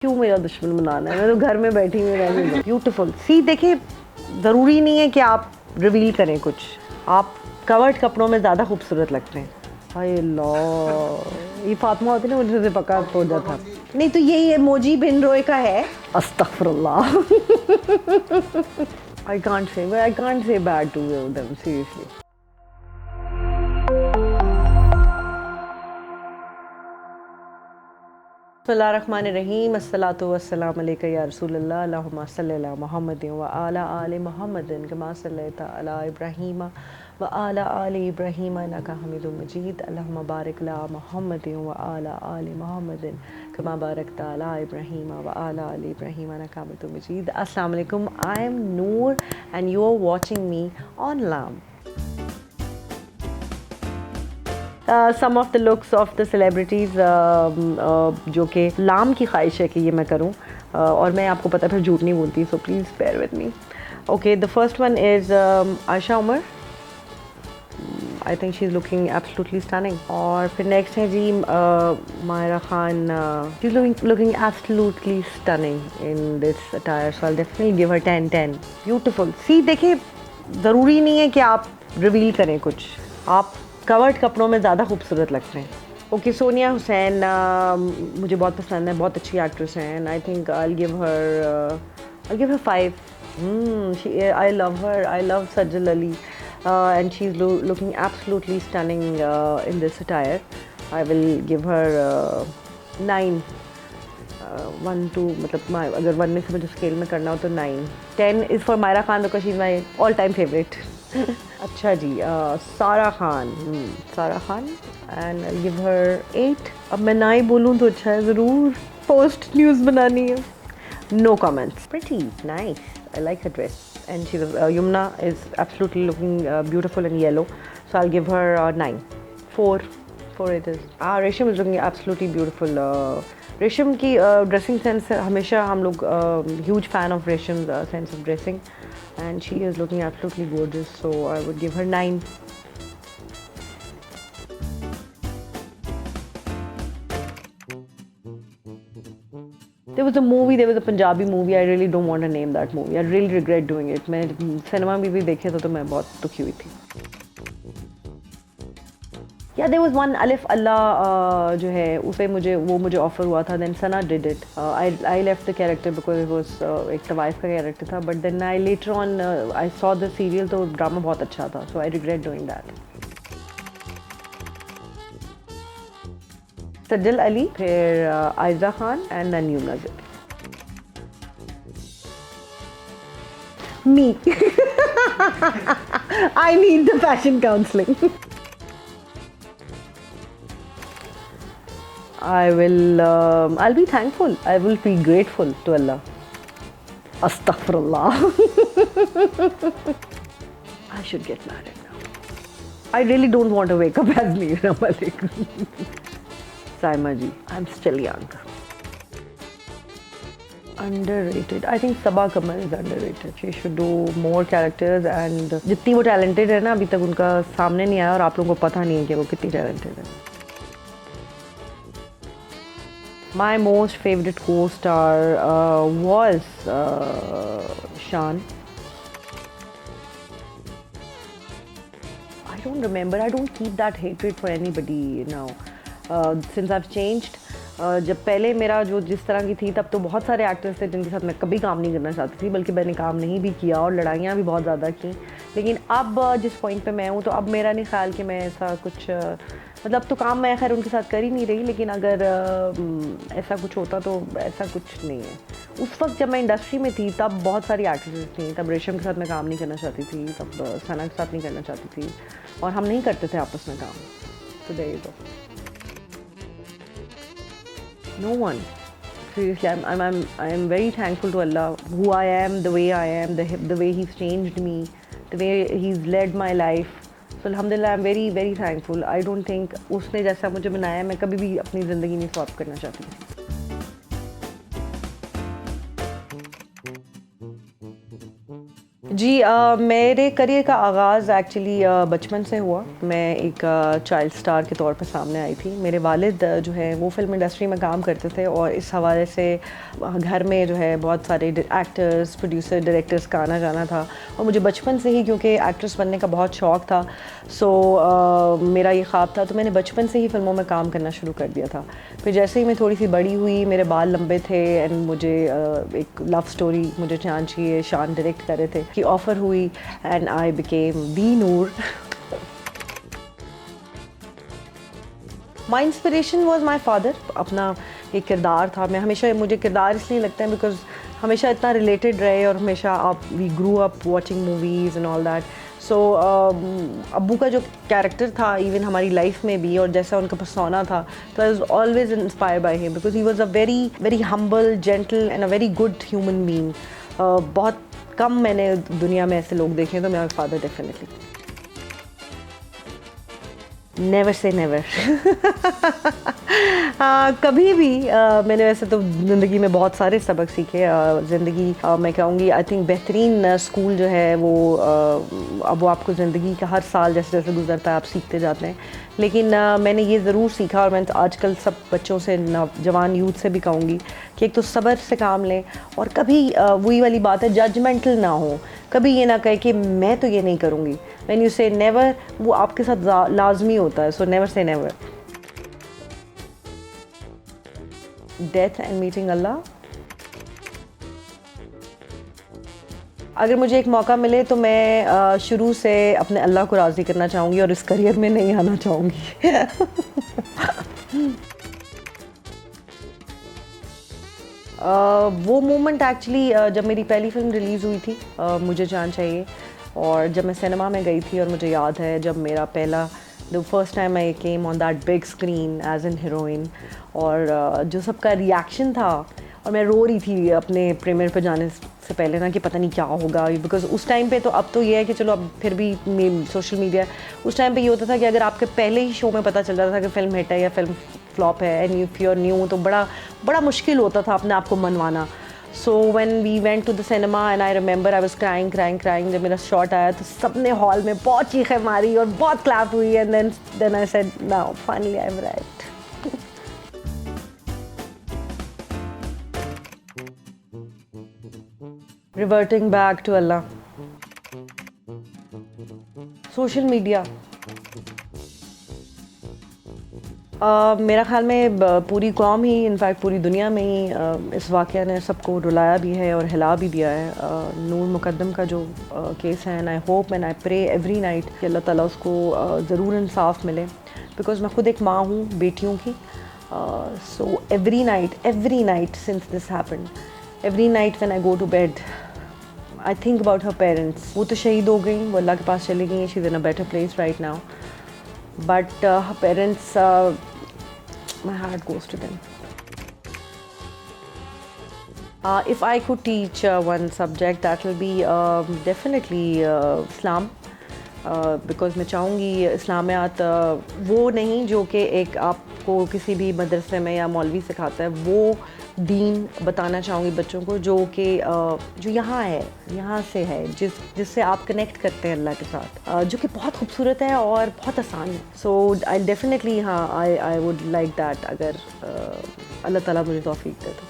क्यों मेरा दुश्मन बनाना है, मैं तो घर में बैठी हुई रहने दो। ब्यूटीफुल। सी देखिए, ज़रूरी नहीं है कि आप रिवील करें कुछ, आप कवर्ड कपड़ों में ज़्यादा खूबसूरत लगते हैं। हाय अल्लाह, ये फातिमा होती है ना, मुझे से पक्का पौधा था। नहीं तो यही इमोजी बिन रोए का है। अस्तगफुरुल्लाह। I can't say bad to them seriously. बिस्मिल्लाहिर्रहमानिर्रहीम, अस्सलातु वस्सलामु अलैका या रसूलल्लाह, अल्लाहुम्मा सल्लि अला मुहम्मदिन व अला आलि मुहम्मदिन कमा सल्लैता अला इब्राहीम व अला आलि इब्राहीम इन्नका हमीदुम मजीद, अल्लाहुम्मा बारिक अला मुहम्मदिन व अला आलि मुहम्मदिन कमा बारकता अला इब्राहीम व अला आलि इब्राहीम इन्नका हमीदुम मजीद। अस्सलामु अलैकुम, I am Noor and you are watching me on Laam. Some of the looks of the celebrities जो कि लाम की ख्वाहिश है कि ये मैं करूँ, और मैं आपको पता फिर झूठ नहीं बोलती, so please bear with me. Okay, the first one is Ayesha Omar. I think she is looking absolutely stunning. और फिर नेक्स्ट है जी Mayra Khan. She is looking absolutely stunning in this attire, so I will definitely give her 10/10। Beautiful. See देखिए, ज़रूरी नहीं है कि आप रिवील करें कुछ, आप कवर्ड कपड़ों में ज़्यादा खूबसूरत लगते हैं। ओके, सोनिया हुसैन मुझे बहुत पसंद है, बहुत अच्छी एक्ट्रेस हैं। I think I give her 5। I love her, I love Sajal Ali and she is looking absolutely stunning in this attire. I will give her 9। 1 2 मतलब अगर 1 में से मुझे स्केल में करना हो तो 9। 10 is for Mayra Khan because she is my all time favourite. अच्छा जी, Sara Khan and I give her 8। अब मैं ना ही बोलूँ तो अच्छा है, ज़रूर पोस्ट न्यूज़ बनानी है। No comments. Pretty nice, I like her dress and she Yamuna is absolutely looking beautiful in yellow, so I give her 9। 4 it is. Resham is looking absolutely beautiful. Resham की ड्रेसिंग सेंस हमेशा हम लोग huge fan of Resham sense of dressing, and she is looking absolutely gorgeous, so I would give her 9. There was a Punjabi movie, I really don't want to name that movie, I really regret doing it. मैं cinema में भी देखे तो मैं बहुत दुखी हुई थी। Yeah, there was one Alif Allah जो है उस पे मुझे ऑफर हुआ था, then Sana did it. I left the character because it was एक तवाइफ का कैरेक्टर था, but then I later on I saw the serial, तो ड्रामा बहुत अच्छा था, so I regret doing that. सज्जल अली, फिर Aiza Khan and then Yumna Zid. Me. I need the fashion counseling. I'll be thankful. I will be grateful to Allah. Astaghfirullah. I should get married now. I really don't want to wake up as Meera Malik. Saima ji, I'm still young. Underrated. I think Sabaa Kamal is underrated. She should do more characters, and जितनी वो talented है ना, अभी तक उनका सामने नहीं आया और आप लोगों को पता नहीं है कि वो कितनी talented है। My most favorite co-star was Shan. I don't remember. I don't keep that hatred for anybody now. Since I've changed. जब पहले मेरा जो जिस तरह की थी, तब तो बहुत सारे एक्टर्स थे जिनके साथ मैं कभी काम नहीं करना चाहती थी, बल्कि मैंने काम नहीं भी किया और लड़ाइयाँ भी बहुत ज़्यादा की। लेकिन अब जिस पॉइंट पे मैं हूँ, तो अब मेरा नहीं ख्याल कि मैं ऐसा कुछ मतलब तो काम मैं खैर उनके साथ कर ही नहीं रही, लेकिन अगर ऐसा कुछ होता तो ऐसा कुछ नहीं है। उस वक्त जब मैं इंडस्ट्री में थी तब बहुत सारी एक्ट्रेसेस थी, तब रेशम के साथ मैं काम नहीं करना चाहती थी, तब सना के साथ नहीं करना चाहती थी, और हम नहीं करते थे आपस में काम। तो there you go. No one. Seriously, I am very thankful to Allah, who I am, the way I am, the way He's changed me, the way He's led my life. So Alhamdulillah, I'm very very thankful. I don't think उसने जैसा मुझे बनाया मैं कभी भी अपनी ज़िंदगी में स्वैप करना चाहती थी। जी मेरे करियर का आगाज़ एक्चुअली बचपन से हुआ। मैं एक चाइल्ड स्टार के तौर पर सामने आई थी। मेरे वालिद जो है वो फ़िल्म इंडस्ट्री में काम करते थे और इस हवाले से घर में जो है बहुत सारे एक्टर्स, प्रोड्यूसर, डायरेक्टर्स का आना जाना था और मुझे बचपन से ही क्योंकि एक्ट्रेस बनने का बहुत शौक़ था, सो मेरा ये ख्वाब था, तो मैंने बचपन से ही फ़िल्मों में काम करना शुरू कर दिया था। फिर जैसे ही मैं थोड़ी सी बड़ी हुई, मेरे बाल लंबे थे एंड मुझे एक लव स्टोरी मुझे चाहिए शान डायरेक्ट कर रहे थे की ऑफ़र हुई and I became the Noor. My inspiration was my father. अपना एक किरदार था, मैं हमेशा, मुझे किरदार इसलिए लगता है बिकॉज हमेशा इतना रिलेटेड रहे और हमेशा आप we grew up watching movies and all that. So अब्बू का जो कैरेक्टर था इवन हमारी लाइफ में भी और जैसा उनका पर्सोना था, तो I was always inspired by him because he was a very very humble, gentle and a very good human being. बहुत कम मैंने दुनिया में ऐसे लोग देखे, तो मेरा father definitely. Never say never. कभी भी मैंने वैसे तो ज़िंदगी में बहुत सारे सबक सीखे। ज़िंदगी मैं कहूँगी आई थिंक बेहतरीन स्कूल जो है वो अब वो आपको ज़िंदगी का हर साल जैसे जैसे गुजरता है आप सीखते जाते हैं। लेकिन मैंने ये ज़रूर सीखा और मैं आजकल सब बच्चों से, जवान यूथ से भी कहूँगी कि एक तो सब्र से काम लें और कभी वही वाली बात है जजमेंटल ना हो। कभी ये ना कहे कि मैं तो ये नहीं करूँगी। व्हेन यू से नेवर, वो आपके साथ लाजमी होता है। So never say never. Death and meeting Allah. अगर मुझे एक मौका मिले तो मैं शुरू से अपने अल्लाह को राज़ी करना चाहूँगी और इस करियर में नहीं आना चाहूँगी। वो मोमेंट एक्चुअली जब मेरी पहली फ़िल्म रिलीज़ हुई थी, मुझे जान चाहिए, और जब मैं सिनेमा में गई थी और मुझे याद है जब मेरा पहला the first time I came on that big screen as an heroine और जो सबका रिएक्शन था और मैं रो रही थी अपने प्रीमियर पे जाने से पहले ना कि पता नहीं क्या होगा, बिकॉज उस टाइम पे तो, अब तो ये है कि चलो अब फिर भी सोशल मीडिया, उस टाइम पे ये होता था कि अगर आपके पहले ही शो में पता चल जाता था कि फ़िल्म हिट है या फिल्म फ्लॉप है and if you are new, तो बड़ा मुश्किल होता था अपने आप को मनवाना। So when we went to the cinema and I remember I was crying. जब मेरा शॉट आया तो सबने हॉल में बहुत चीखें मारी और बहुत क्लैप हुई and then I said now finally I have arrived. Reverting back to Allah. Social media मेरा ख्याल में पूरी कौम ही, इनफैक्ट पूरी दुनिया में ही इस वाक़या ने सबको रुलाया भी है और हिला भी दिया है। नूर मुकद्दम का जो केस है, and I hope and I pray every night कि अल्लाह ताला उसको ज़रूर इंसाफ मिले, बिकॉज़ मैं खुद एक माँ हूँ बेटियों की। So every night since this happened, every night when I go to bed I think about her parents. वो तो शहीद हो गई, वो अल्लाह के पास चली गई, she is in a better place right now, but her parents, my heart goes to them. If I could teach one subject, that will be definitely Islam, because मैं चाहूँगी इस्लामियात वो नहीं जो कि एक आपको किसी भी मदरसे में या मौलवी सिखाता है, वो दीन बताना चाहूँगी बच्चों को जो कि जो यहाँ है, यहाँ से है, जिससे आप कनेक्ट करते हैं अल्लाह के साथ, जो कि बहुत खूबसूरत है और बहुत आसान है। सो आई डेफिनेटली, हाँ, आई वुड लाइक दैट अगर अल्लाह ताला मुझे तौफीक दे तो।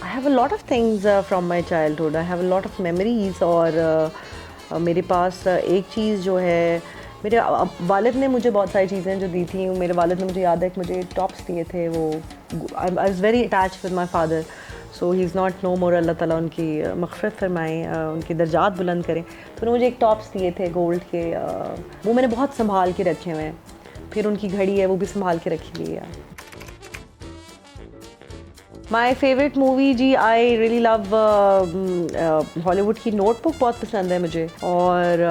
I have a lot of things from my childhood, I have a lot of memories. और मेरे पास एक चीज़ जो है, मेरे वालिद ने मुझे बहुत सारी चीज़ें जो दी थी। मेरे वालिद ने, मुझे याद है कि मुझे टॉप्स दिए थे, वो I was very attached with my father, so he is not no more, अल्लाह ताला उनकी मग़फ़िरत फरमाए, उनके दर्जात बुलंद करें। तो उन्होंने मुझे एक टॉप्स दिए थे गोल्ड के, वो मैंने बहुत संभाल के रखे हुए हैं। फिर उनकी घड़ी है, वो भी संभाल के रखी हुई है। माई फेवरेट मूवी, जी आई रियली लव हॉलीवुड की नोटबुक बहुत पसंद है मुझे। और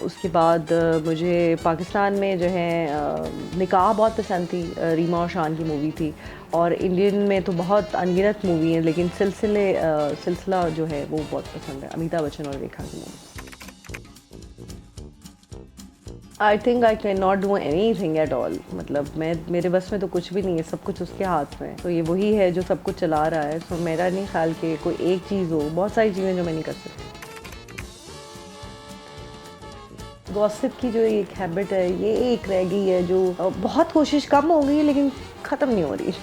उसके बाद मुझे पाकिस्तान में जो है निकाह बहुत पसंद थी, रीमा और शान की मूवी थी। और इंडियन में तो बहुत अनगिनत मूवी हैं, लेकिन सिलसिला जो है वो बहुत पसंद है, अमिताभ बच्चन और रेखा की movie. I think I can not do any thing at all, मतलब मैं, मेरे बस में तो कुछ भी नहीं है, सब कुछ उसके हाथ में है। तो ये वही है जो सब कुछ चला रहा है। सो मेरा नहीं ख्याल कि कोई एक चीज़ हो, बहुत सारी चीज़ें जो मैं नहीं कर सकती। गॉसिप की जो एक हैबिट है, ये एक रह गई है जो बहुत कोशिश कम हो गई है लेकिन ख़त्म नहीं हो रही।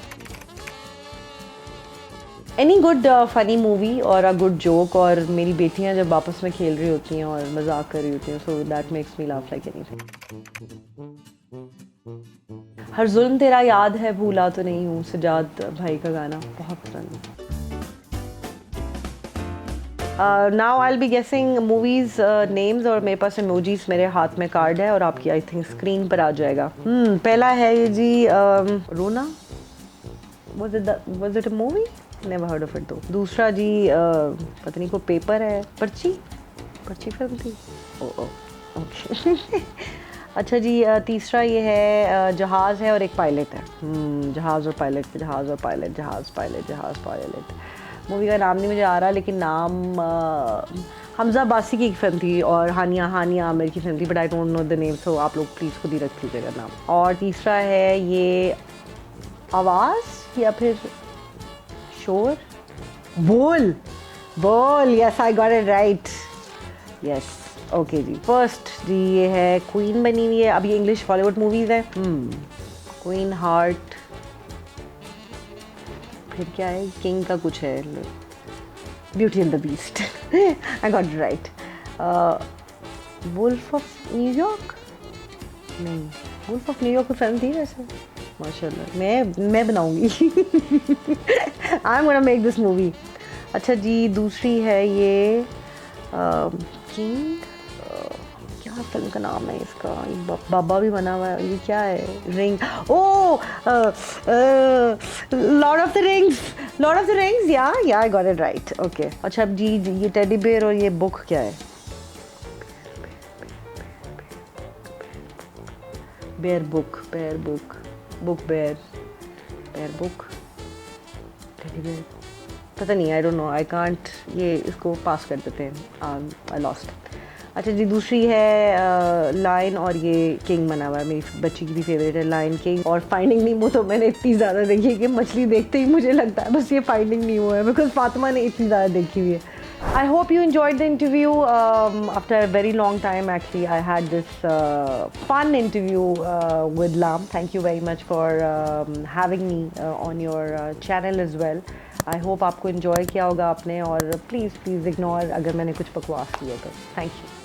एनी गुड फनी मूवी और अ गुड जोक, और मेरी बेटियां जब आपस में खेल रही होती हैं और मजाक कर रही होती हैं, so that makes me laugh like anything. हर जुल्म तेरा याद है, भूला तो नहीं हूँ, सजाद भाई का गाना बहुत पसंद। नाउ आई विल बी गेसिंग मूवीज नेम्स, और मेरे पास इमोजीज, मेरे हाथ में कार्ड है और आपकी आई थिंक स्क्रीन पर आ जाएगा। पहला है ये जी रोना, was it a movie? Never heard of it though. दूसरा जी पता नहीं, को पेपर है, पर्ची, पर्ची फिल्म थी। ओके। अच्छा जी, तीसरा ये है जहाज़ है और एक पायलट है। जहाज़ और पायलट, जहाज़ और पायलट, जहाज़ पायलट, जहाज़ पायलट। मूवी का नाम नहीं मुझे आ रहा, लेकिन नाम हमजा बासी की एक फिल्म थी और हानिया आमिर की फिल्म थी, but I don't know the name, so आप लोग प्लीज़ खुद ही रख लीजिएगा नाम। और तीसरा है ये आवाज़ या फिर शोर, बोल, बोल, yes I got it right, yes. Okay जी, फर्स्ट जी ये है क्वीन बनी हुई है, अब ये इंग्लिश बॉलीवुड मूवीज़ है। क्वीन हार्ट, फिर क्या है, किंग का कुछ है, beauty and the beast, I got it right. Wolf of New York, नहीं, वुल्फ ऑफ न्यूयॉर्क की फिल्म थी वैसे, माशाल्लाह, मैं बनाऊंगी। I am gonna make this movie. अच्छा जी, दूसरी है ये किंग, क्या फिल्म का नाम है इसका, बाबा भी बना हुआ है, ये क्या है, ring, oh lord of the rings, lord of the rings, या I got it right, okay. अच्छा अब जी ये टेडी बेयर और ये बुक क्या है, bear book, bear book, book bear, bear book, teddy bear, पता नहीं, I don't know, I can't, ये इसको पास कर देते हैं, आई लॉस्ट। अच्छा जी, दूसरी है लाइन और ये किंग बना हुआ है, मेरी बच्ची की भी फेवरेट है लाइन किंग। और फाइंडिंग नीमो तो मैंने इतनी ज़्यादा देखी है कि मछली देखते ही मुझे लगता है बस ये फाइंडिंग नीमो है, बिकॉज फातिमा ने इतनी ज़्यादा देखी हुई है। I hope you enjoyed the interview. After a very long time, actually, I had this fun interview with Lam. Thank you very much for having me on your channel as well. I hope आपको enjoy किया होगा आपने, और please ignore अगर मैंने कुछ बकवास किया तो। Thank you.